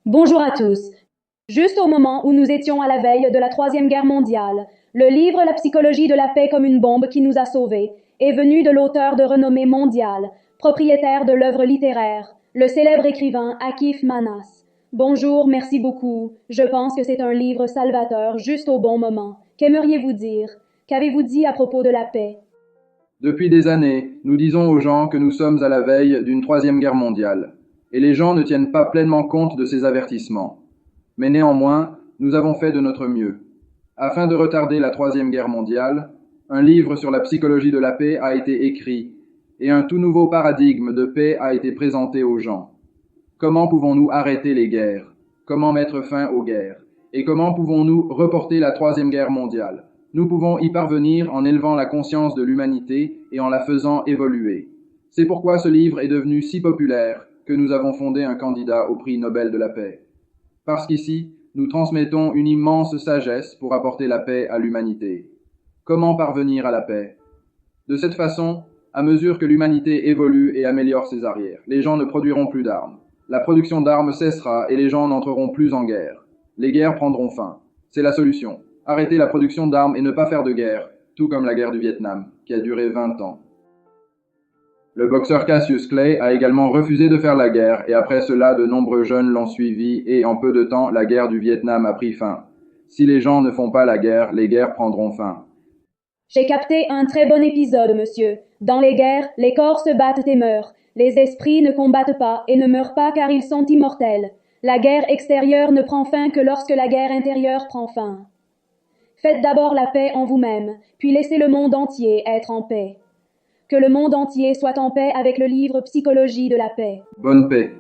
Bonjour à tous. Juste au moment où nous étions à la veille de la Troisième Guerre mondiale, le livre La psychologie de la paix comme une bombe qui nous a sauvés est venu de l'auteur de renommée mondiale, propriétaire de l'œuvre littéraire, le célèbre écrivain Akif Manas. Bonjour, merci beaucoup. Je pense que c'est un livre salvateur juste au bon moment. Qu'aimeriez-vous dire? Qu'avez-vous dit à propos de la paix? Depuis des années, nous disons aux gens que nous sommes à la veille d'une troisième guerre mondiale, et les gens ne tiennent pas pleinement compte de ces avertissements. Mais néanmoins, nous avons fait de notre mieux. Afin de retarder la troisième guerre mondiale, un livre sur la psychologie de la paix a été écrit, et un tout nouveau paradigme de paix a été présenté aux gens. Comment pouvons-nous arrêter les guerres? Comment mettre fin aux guerres? Et comment pouvons-nous reporter la troisième guerre mondiale? Nous pouvons y parvenir en élevant la conscience de l'humanité et en la faisant évoluer. C'est pourquoi ce livre est devenu si populaire que nous avons fondé un candidat au prix Nobel de la paix. Parce qu'ici, nous transmettons une immense sagesse pour apporter la paix à l'humanité. Comment parvenir à la paix? De cette façon, à mesure que l'humanité évolue et améliore ses arrières, les gens ne produiront plus d'armes. La production d'armes cessera et les gens n'entreront plus en guerre. Les guerres prendront fin. C'est la solution. Arrêter la production d'armes et ne pas faire de guerre, tout comme la guerre du Vietnam, qui a duré 20 ans. Le boxeur Cassius Clay a également refusé de faire la guerre et après cela de nombreux jeunes l'ont suivi et en peu de temps la guerre du Vietnam a pris fin. Si les gens ne font pas la guerre, les guerres prendront fin. J'ai capté un très bon épisode, monsieur. Dans les guerres, les corps se battent et meurent. Les esprits ne combattent pas et ne meurent pas car ils sont immortels. La guerre extérieure ne prend fin que lorsque la guerre intérieure prend fin. Faites d'abord la paix en vous-même, puis laissez le monde entier être en paix. Que le monde entier soit en paix avec le livre Psychologie de la paix. Bonne paix.